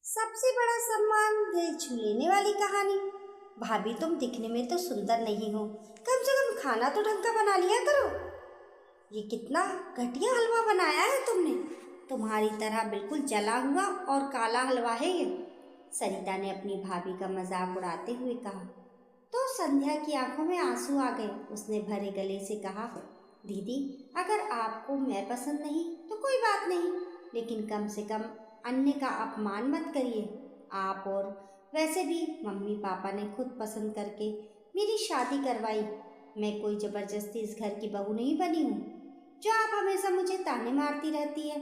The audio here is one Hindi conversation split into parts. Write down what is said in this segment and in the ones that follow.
सबसे बड़ा सम्मान दिल छू लेने वाली कहानी। भाभी तुम दिखने में तो सुंदर नहीं हो, कम से कम खाना तो ढंग का बना लिया करो। ये कितना घटिया हलवा बनाया है तुमने। तुम्हारी तरह बिल्कुल जला हुआ और काला हलवा है ये। सरिता ने अपनी भाभी का मजाक उड़ाते हुए कहा। तो संध्या की आंखों में आंसू आ गए। उसने भरे गले से कहा, दीदी अगर आपको मैं पसंद नहीं तो कोई बात नहीं, लेकिन कम से कम अन्य का अपमान मत करिए आप। और वैसे भी मम्मी पापा ने खुद पसंद करके मेरी शादी करवाई। मैं कोई जबरदस्ती इस घर की बहू नहीं बनी हूँ जो आप हमेशा मुझे ताने मारती रहती है।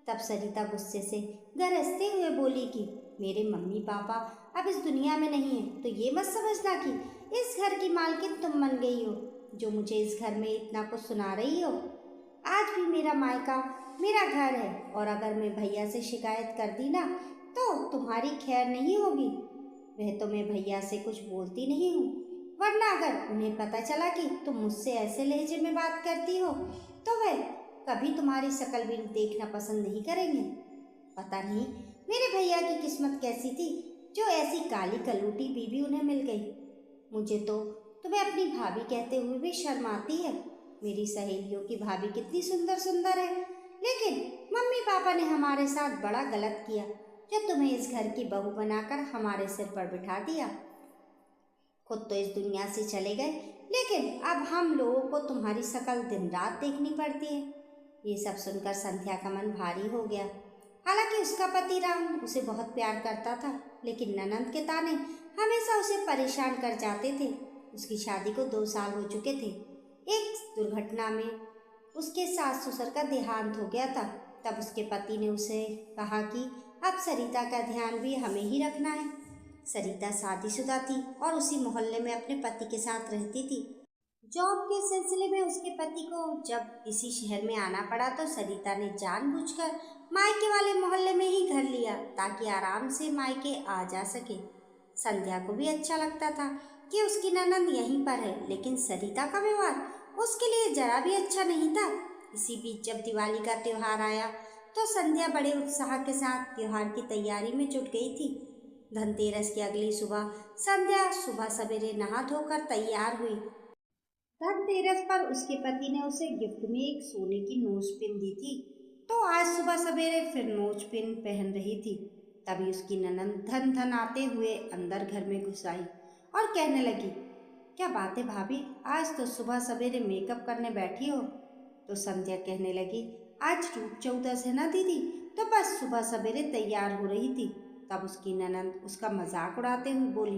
तब सरिता गुस्से से गरजते हुए बोली कि मेरे मम्मी पापा अब इस दुनिया में नहीं है, तो ये मत समझना कि इस घर की मालकिन तुम बन गई हो जो मुझे इस घर में इतना कुछ सुना रही हो। आज भी मेरा मायका मेरा घर है, और अगर मैं भैया से शिकायत कर दी ना तो तुम्हारी खैर नहीं होगी। वह तो मैं भैया से कुछ बोलती नहीं हूँ, वरना अगर उन्हें पता चला कि तुम मुझसे ऐसे लहजे में बात करती हो तो वह कभी तुम्हारी शक्ल भी देखना पसंद नहीं करेंगे। पता नहीं मेरे भैया की किस्मत कैसी थी जो ऐसी काली कलूटी बीवी उन्हें मिल गई। मुझे तो तुम्हें अपनी भाभी कहते हुए भी शर्म आती है। मेरी सहेलियों की भाभी कितनी सुंदर सुंदर है, लेकिन मम्मी पापा ने हमारे साथ बड़ा गलत किया जो तुम्हें इस घर की बहू बनाकर हमारे सिर पर बिठा दिया। खुद तो इस दुनिया से चले गए, लेकिन अब हम लोगों को तुम्हारी शक्ल दिन रात देखनी पड़ती है। ये सब सुनकर संध्या का मन भारी हो गया। हालांकि उसका पति राम उसे बहुत प्यार करता था, लेकिन ननंद के ताने हमेशा उसे परेशान कर जाते थे। उसकी शादी को 2 साल हो चुके थे। एक दुर्घटना में उसके सास ससुर का देहांत हो गया था। तब उसके पति ने उसे कहा कि अब सरिता का ध्यान भी हमें ही रखना है। सरिता शादीशुदा थी और उसी मोहल्ले में अपने पति के साथ रहती थी। जॉब के सिलसिले में उसके पति को जब इसी शहर में आना पड़ा तो सरिता ने जानबूझकर मायके वाले मोहल्ले में ही घर लिया ताकि आराम से मायके आ जा सके। संध्या को भी अच्छा लगता था कि उसकी ननंद यहीं पर है, लेकिन सरिता का व्यवहार उसके लिए जरा भी अच्छा नहीं था। इसी बीच जब दिवाली का त्योहार आया तो संध्या बड़े उत्साह के साथ त्योहार की तैयारी में जुट गई थी। धनतेरस की अगली सुबह संध्या सुबह सवेरे नहा धोकर तैयार हुई। धनतेरस पर उसके पति ने उसे गिफ्ट में एक सोने की नोज पिन दी थी, तो आज सुबह सवेरे फिर नोज पिन पहन रही थी। तभी उसकी ननंद धन धन आते हुए अंदर घर में घुस आई और कहने लगी, क्या बात है भाभी, आज तो सुबह सवेरे मेकअप करने बैठी हो। तो संध्या कहने लगी, आज रूप चौदस है ना दीदी, तो बस सुबह सवेरे तैयार हो रही थी। तब उसकी ननंद उसका मजाक उड़ाते हुए बोली,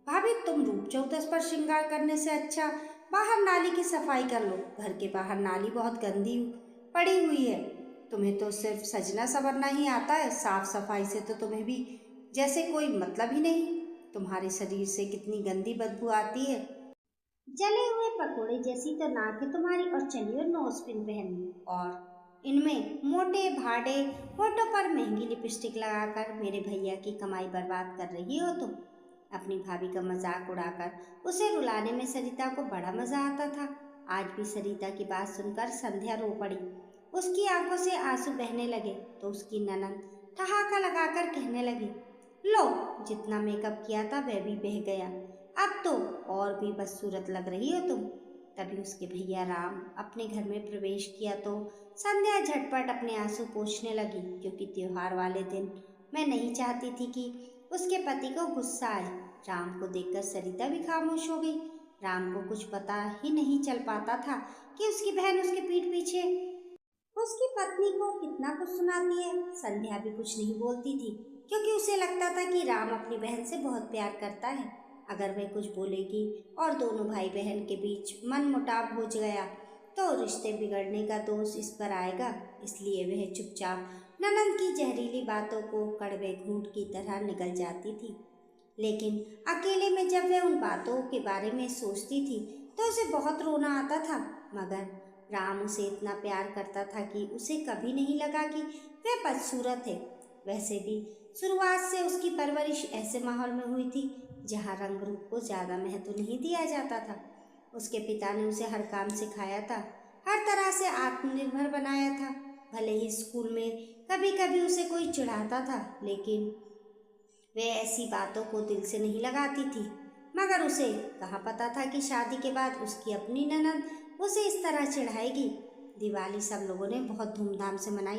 भाभी तुम रूप चौदस पर श्रृंगार करने से अच्छा बाहर नाली की सफाई कर लो। घर के बाहर नाली बहुत गंदी पड़ी हुई है। तुम्हें तो सिर्फ सजना संवरना ही आता है, साफ सफाई से तो तुम्हें भी जैसे कोई मतलब ही नहीं। तुम्हारे शरीर से कितनी गंदी बदबू आती है। जले हुए पकोड़े जैसी तो नाक है तुम्हारी, और चलिए नोज पिन पहनी और इनमें मोटे भाड़े होठों पर महंगी लिपस्टिक लगाकर मेरे भैया की कमाई बर्बाद कर रही हो तुम। अपनी भाभी का मजाक उड़ाकर उसे रुलाने में सरिता को बड़ा मजा आता था। आज भी सरिता की बात सुनकर संध्या रो पड़ी। उसकी आंखों से आंसू बहने लगे तो उसकी ननंद ठहाका लगाकर कहने लगी, लो जितना मेकअप किया था वह भी बह गया, अब तो और भी बदसूरत लग रही हो तुम। तभी उसके भैया राम अपने घर में प्रवेश किया तो संध्या झटपट अपने आंसू पोंछने लगी, क्योंकि त्योहार वाले दिन मैं नहीं चाहती थी कि उसके पति को गुस्सा आए। राम को देखकर सरिता भी खामोश हो गई। राम को कुछ पता ही नहीं चल पाता था कि उसकी बहन उसके पीठ पीछे उसकी पत्नी को कितना कुछ सुनाती है। संध्या भी कुछ नहीं बोलती थी, क्योंकि उसे लगता था कि राम अपनी बहन से बहुत प्यार करता है। अगर वह कुछ बोलेगी और दोनों भाई बहन के बीच मनमुटाव हो गया तो रिश्ते बिगड़ने का दोष इस पर आएगा। इसलिए वह चुपचाप ननंद की जहरीली बातों को कड़वे घूंट की तरह निगल जाती थी। लेकिन अकेले में जब वह उन बातों के बारे में सोचती थी तो उसे बहुत रोना आता था। मगर राम उसे इतना प्यार करता था कि उसे कभी नहीं लगा कि वह बदसूरत है। वैसे भी शुरुआत से उसकी परवरिश ऐसे माहौल में हुई थी जहाँ रंग रूप को ज़्यादा महत्व नहीं दिया जाता था। उसके पिता ने उसे हर काम सिखाया था, हर तरह से आत्मनिर्भर बनाया था। भले ही स्कूल में कभी कभी उसे कोई चिढ़ाता था, लेकिन वे ऐसी बातों को दिल से नहीं लगाती थी। मगर उसे कहाँ पता था कि शादी के बाद उसकी अपनी ननद उसे इस तरह चिढ़ाएगी। दिवाली सब लोगों ने बहुत धूमधाम से मनाई।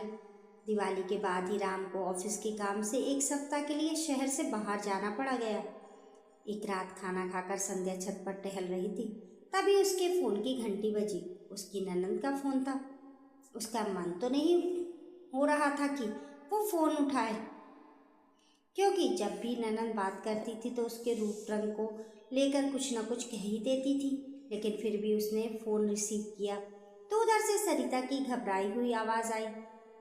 दिवाली के बाद ही राम को ऑफिस के काम से एक सप्ताह के लिए शहर से बाहर जाना पड़ा गया। एक रात खाना खाकर संध्या छत पर टहल रही थी, तभी उसके फ़ोन की घंटी बजी। उसकी ननद का फ़ोन था। उसका मन तो नहीं हो रहा था कि वो फ़ोन उठाए, क्योंकि जब भी ननद बात करती थी तो उसके रूप रंग को लेकर कुछ न कुछ कह ही देती थी। लेकिन फिर भी उसने फ़ोन रिसीव किया तो उधर से सरिता की घबराई हुई आवाज़ आई,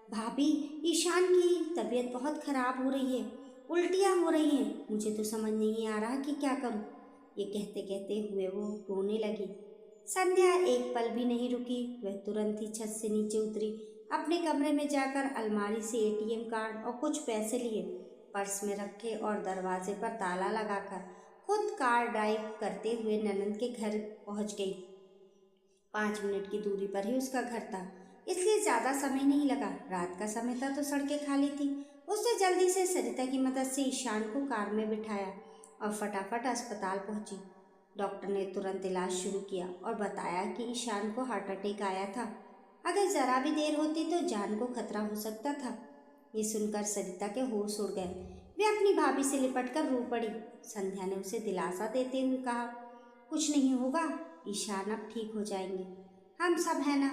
भाभी, ईशान की तबीयत बहुत ख़राब हो रही है, उल्टियाँ हो रही हैं, मुझे तो समझ नहीं आ रहा कि क्या करूं। ये कहते कहते हुए वो रोने लगी। संध्या एक पल भी नहीं रुकी। वह तुरंत ही छत से नीचे उतरी। अपने कमरे में जाकर अलमारी से एटीएम कार्ड और कुछ पैसे लिए, पर्स में रखे और दरवाजे पर ताला लगाकर खुद कार ड्राइव करते हुए ननद के घर पहुंच गई। 5 मिनट की दूरी पर ही उसका घर था, इसलिए ज़्यादा समय नहीं लगा। रात का समय था तो सड़कें खाली थी। उसने जल्दी से सरिता की मदद से ईशान को कार में बिठाया और फटाफट अस्पताल पहुंची। डॉक्टर ने तुरंत इलाज शुरू किया और बताया कि ईशान को हार्ट अटैक आया था। अगर ज़रा भी देर होती तो जान को खतरा हो सकता था। ये सुनकर सरिता के होश उड़ गए। वे अपनी भाभी से लिपट कर रो पड़ी। संध्या ने उसे दिलासा देते हुए कहा, कुछ नहीं होगा, ईशान अब ठीक हो जाएंगे, हम सब है ना।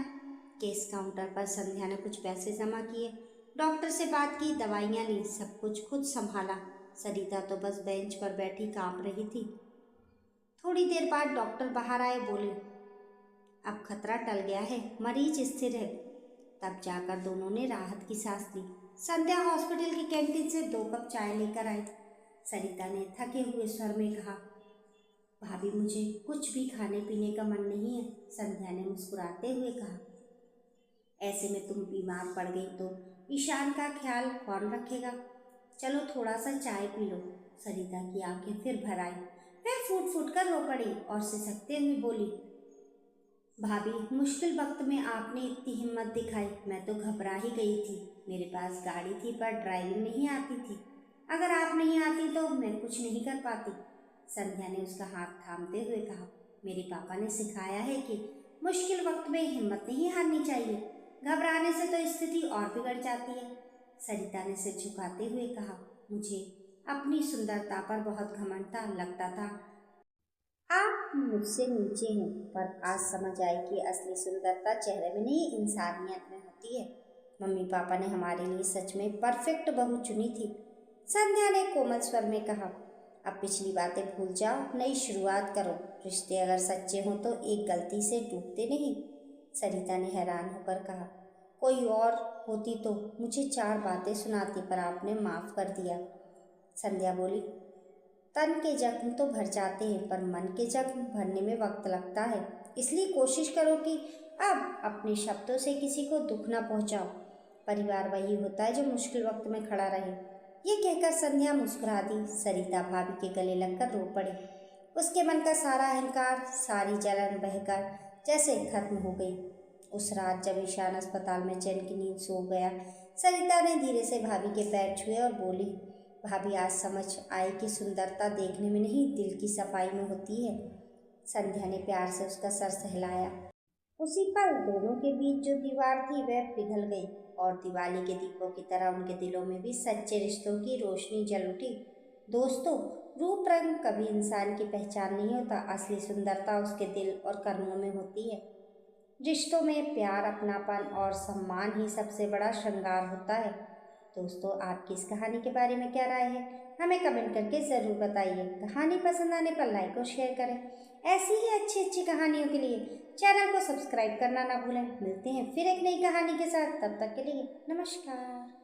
केस काउंटर पर संध्या ने कुछ पैसे जमा किए, डॉक्टर से बात की, दवाइयाँ ली, सब कुछ खुद संभाला। सरिता तो बस बेंच पर बैठी कांप रही थी। थोड़ी देर बाद डॉक्टर बाहर आए, बोले, अब खतरा टल गया है, मरीज स्थिर है। तब जाकर दोनों ने राहत की सांस ली। संध्या हॉस्पिटल की कैंटीन से 2 कप चाय लेकर आई। सरिता ने थके हुए स्वर में कहा, भाभी, मुझे कुछ भी खाने पीने का मन नहीं है। संध्या ने मुस्कुराते हुए कहा, ऐसे में तुम बीमार पड़ गई तो ईशान का ख्याल कौन रखेगा? चलो थोड़ा सा चाय पी लो। सरिता की आंखें फिर भर आई। वह फूट फूट कर रो पड़ी और सिसकते हुए बोली, भाभी, मुश्किल वक्त में आपने इतनी हिम्मत दिखाई। मैं तो घबरा ही गई थी। मेरे पास गाड़ी थी पर ड्राइविंग नहीं आती थी। अगर आप नहीं आती तो मैं कुछ नहीं कर पाती। संध्या ने उसका हाथ थामते हुए कहा, मेरे पापा ने सिखाया है कि मुश्किल वक्त में हिम्मत नहीं हारनी चाहिए। घबराने से तो स्थिति और बिगड़ जाती है। सरिता ने सिर झुकाते हुए कहा, मुझे अपनी सुंदरता पर बहुत घमंड था। लगता था आप मुझसे नीचे हैं, पर आज समझ आई कि असली सुंदरता चेहरे में नहीं, इंसानियत में होती है। मम्मी पापा ने हमारे लिए सच में परफेक्ट बहू चुनी थी। संध्या ने कोमल स्वर में कहा, अब पिछली बातें भूल जाओ, नई शुरुआत करो। रिश्ते अगर सच्चे हों तो एक गलती से टूटते नहीं। सरिता ने हैरान होकर कहा, कोई और होती तो मुझे 4 बातें सुनाती, पर आपने माफ़ कर दिया। संध्या बोली, तन के जख्म तो भर जाते हैं, पर मन के जख्म भरने में वक्त लगता है। इसलिए कोशिश करो कि अब अपने शब्दों से किसी को दुख न पहुंचाओ। परिवार वही होता है जो मुश्किल वक्त में खड़ा रहे। ये कहकर संध्या मुस्कुरा दी। सरिता भाभी के गले लगकर रो पड़ी। उसके मन का सारा अहंकार, सारी जलन बहकर जैसे खत्म हो गई। उस रात जब ईशान अस्पताल में चैन की नींद सो गया, सरिता ने धीरे से भाभी के पैर छुए और बोली, भाभी, आज समझ आई कि सुंदरता देखने में नहीं, दिल की सफाई में होती है। संध्या ने प्यार से उसका सर सहलाया। उसी पल दोनों के बीच जो दीवार थी वह पिघल गई और दिवाली के दीपों की तरह उनके दिलों में भी सच्चे रिश्तों की रोशनी जल उठी। दोस्तों, रूप रंग कभी इंसान की पहचान नहीं होता, असली सुंदरता उसके दिल और कर्मों में होती है। रिश्तों में प्यार, अपनापन और सम्मान ही सबसे बड़ा श्रृंगार होता है। दोस्तों, आपकी इस कहानी के बारे में क्या राय है? हमें कमेंट करके ज़रूर बताइए। कहानी पसंद आने पर लाइक और शेयर करें। ऐसी ही अच्छी अच्छी कहानियों के लिए चैनल को सब्सक्राइब करना ना भूलें। मिलते हैं फिर एक नई कहानी के साथ, तब तक के लिए नमस्कार।